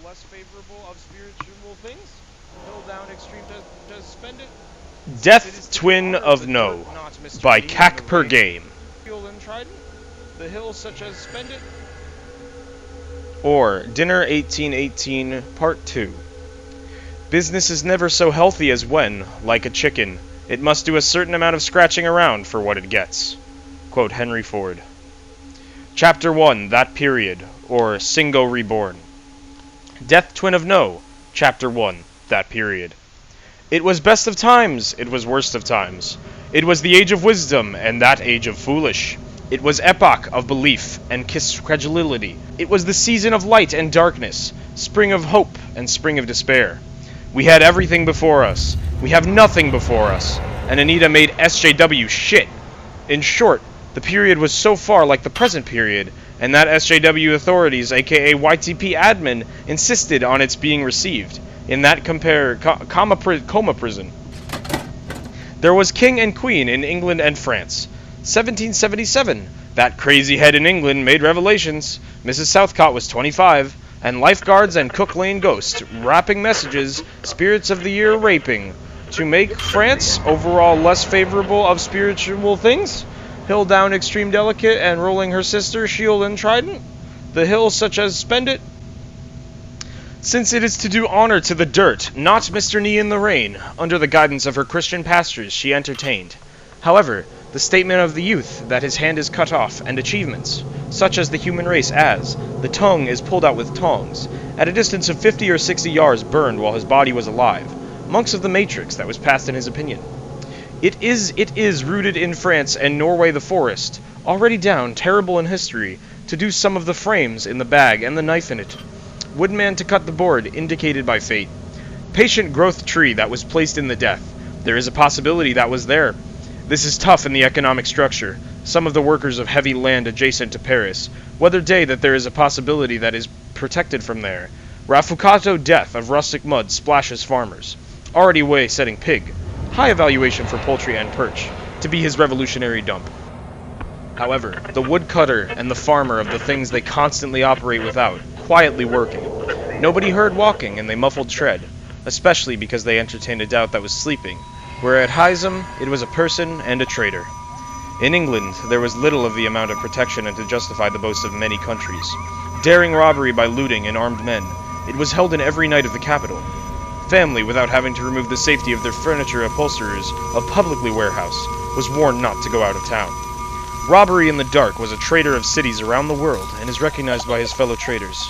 less favorable of spiritual things. Hill down extreme does spend it. Death Twin of No by Kacper Game. And Trident. The hills such as spend it. Or Dinner 1818 Part 2. Business is never so healthy as when, like a chicken, it must do a certain amount of scratching around for what it gets. Quote Henry Ford. Chapter 1, That Period, or Singo Reborn. Death Twin of No, Chapter 1, That Period. It was best of times, it was worst of times. It was the age of wisdom, and that age of foolish. It was epoch of belief and credulity. It was the season of light and darkness, spring of hope and spring of despair. We had everything before us. We have nothing before us. And Anita made SJW shit. In short, the period was so far like the present period, and that SJW authorities, aka YTP admin, insisted on its being received in that coma prison. There was king and queen in England and France. 1777, that crazy head in England made revelations. Mrs. Southcott was 25, and lifeguards and Cook Lane ghost rapping messages, spirits of the year raping, to make France overall less favorable of spiritual things. Hill down extreme delicate and rolling her sister shield and trident. The hills such as spend it. Since it is to do honor to the dirt, not Mr. Knee in the rain, under the guidance of her Christian pastors she entertained. However, the statement of the youth that his hand is cut off, and achievements, such as the human race as, the tongue is pulled out with tongs, at a distance of 50 or 60 yards burned while his body was alive, monks of the Matrix that was passed in his opinion. It is rooted in France and Norway the forest, already down, terrible in history, to do some of the frames in the bag and the knife in it. Woodman to cut the board, indicated by fate. Patient growth tree that was placed in the death. There is a possibility that was there. This is tough in the economic structure. Some of the workers of heavy land adjacent to Paris. Weather day that there is a possibility that is protected from there. Raffucato death of rustic mud splashes farmers. Already way setting pig. High evaluation for poultry and perch, to be his revolutionary dump. However, the woodcutter and the farmer of the things they constantly operate without, quietly working. Nobody heard walking, and they muffled tread, especially because they entertained a doubt that was sleeping, where at Hisem it was a person and a traitor. In England, there was little of the amount of protection and to justify the boasts of many countries. Daring robbery by looting and armed men, it was held in every night of the capital. Family, without having to remove the safety of their furniture upholsterers of publicly warehouse, was warned not to go out of town. Robbery in the dark was a traitor of cities around the world and is recognized by his fellow traitors.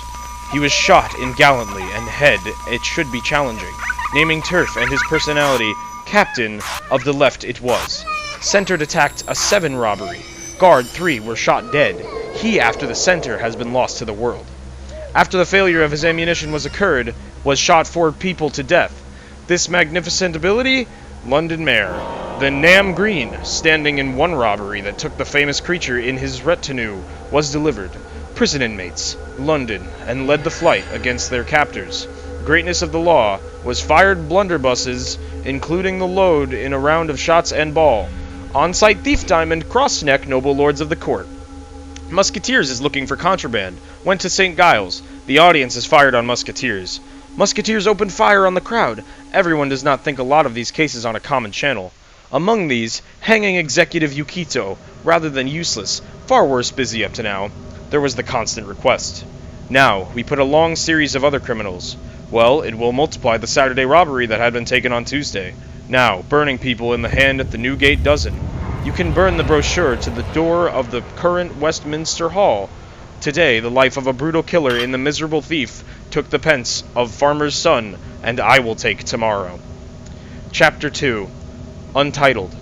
He was shot in gallantly and head it should be challenging, naming turf and his personality captain of the left it was. Centered attacked a 7 robbery. Guard 3 were shot dead. He after the center has been lost to the world. After the failure of his ammunition was occurred, was shot 4 people to death. This magnificent ability, London Mayor. The Nam Green, standing in 1 robbery that took the famous creature in his retinue, was delivered. Prison inmates, London, and led the flight against their captors. Greatness of the law was fired blunderbusses, including the load in a round of shots and ball. On-site thief diamond crossneck noble lords of the court. Musketeers is looking for contraband. Went to St. Giles. The audience is fired on Musketeers. Musketeers opened fire on the crowd. Everyone does not think a lot of these cases on a common channel. Among these, hanging Executive Yukito, rather than useless, far worse busy up to now. There was the constant request. Now, we put a long series of other criminals. Well, it will multiply the Saturday robbery that had been taken on Tuesday. Now, burning people in the hand at the Newgate dozen. You can burn the brochure to the door of the current Westminster Hall. Today, the life of a brutal killer in the miserable thief took the pence of farmer's son, and I will take tomorrow. Chapter 2. Untitled.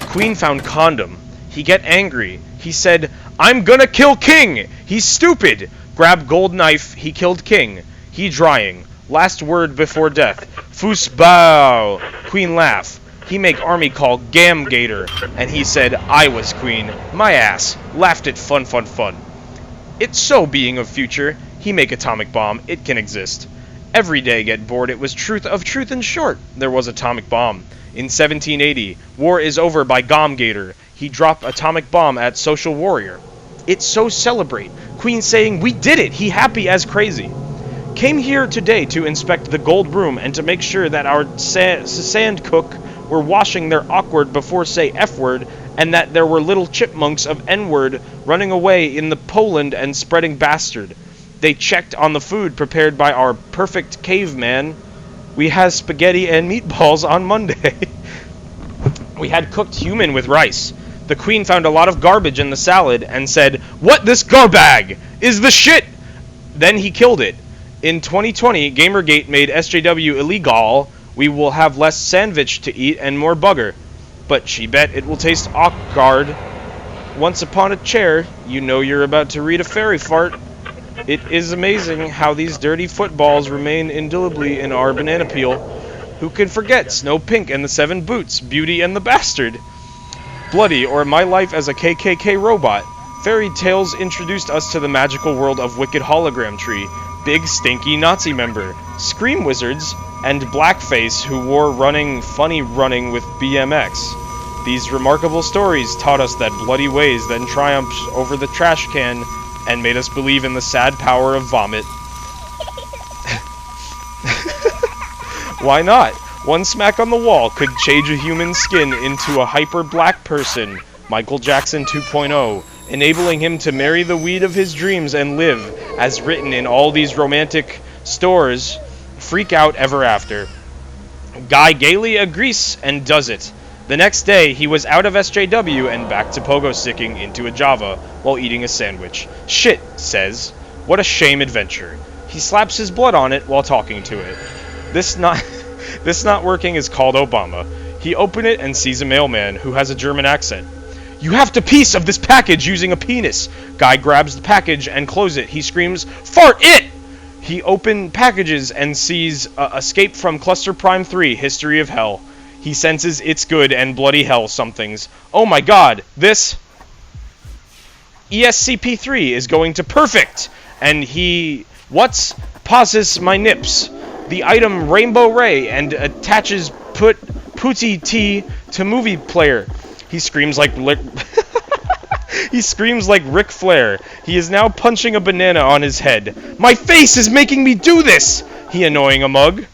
Queen found condom. He get angry. He said, "I'm gonna kill King! He's stupid!" Grab gold knife, he killed King. He drying. Last word before death. Foosbow! Queen laugh. He make army call Gamgator, and he said, "I was queen. My ass." Laughed at fun. It's so being of future. He make atomic bomb. It can exist. Every day get bored. It was truth in short. There was atomic bomb. In 1780, war is over by Gamgator. He dropped atomic bomb at Social Warrior. It's so celebrate. Queen saying, "We did it." He happy as crazy. Came here today to inspect the gold room and to make sure that our sand cook were washing their awkward before say F-word, and that there were little chipmunks of N-word running away in the Poland and spreading bastard. They checked on the food prepared by our perfect caveman. We had spaghetti and meatballs on Monday. We had cooked human with rice. The queen found a lot of garbage in the salad and said, "What this garbag is the shit!" Then he killed it. In 2020, Gamergate made SJW illegal. We will have less sandwich to eat and more bugger. But she bet it will taste awkward. Once upon a chair, you know you're about to read a fairy fart. It is amazing how these dirty footballs remain indelibly in our banana peel. Who can forget Snow Pink and the Seven Boots, Beauty and the Bastard? Bloody, or My Life as a KKK Robot. Fairy tales introduced us to the magical world of Wicked Hologram Tree, Big Stinky Nazi Member, Scream Wizards, and Blackface who wore funny running with BMX. These remarkable stories taught us that bloody ways then triumphed over the trash can and made us believe in the sad power of vomit. Why not? One smack on the wall could change a human skin into a hyper-black person, Michael Jackson 2.0, enabling him to marry the weed of his dreams and live, as written in all these romantic stores, freak out ever after. Guy gaily agrees and does it. The next day, he was out of SJW and back to pogo sticking into a Java while eating a sandwich. Shit, says. What a shame adventure. He slaps his blood on it while talking to it. This not working is called Obama. He opened it and sees a mailman who has a German accent. You have to piece of this package using a penis. Guy grabs the package and closes it. He screams, "Fart it!" He opens packages and sees Escape from Cluster Prime 3, History of Hell. He senses it's good and bloody hell somethings. Oh my god, this ESCP-3 is going to perfect! And he pauses my nips. The item Rainbow Ray and attaches Putty T to movie player. He screams like he screams like Ric Flair. He is now punching a banana on his head. My face is making me do this! He annoying a mug.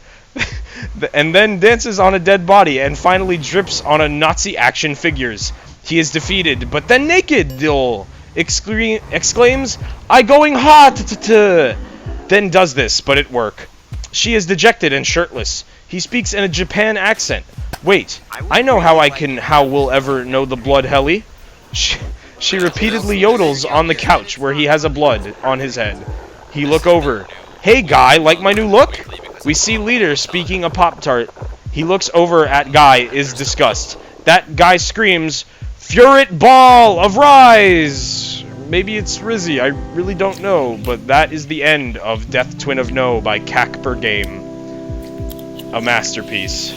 And then dances on a dead body and finally drips on a Nazi action figures. He is defeated, but then naked, Dill exclaims, I going hot, then does this, but it work. She is dejected and shirtless. He speaks in a Japan accent. Wait, I know how we'll ever know the blood helly. She repeatedly yodels on the couch where he has a blood on his head. He look over. Hey guy, like my new look? We see leader speaking a Pop-Tart. He looks over at guy, is disgust. That guy screams, Furit Ball of Rise! Maybe it's Rizzy, I really don't know, but that is the end of Death Twin of No by Kacper Game. A masterpiece.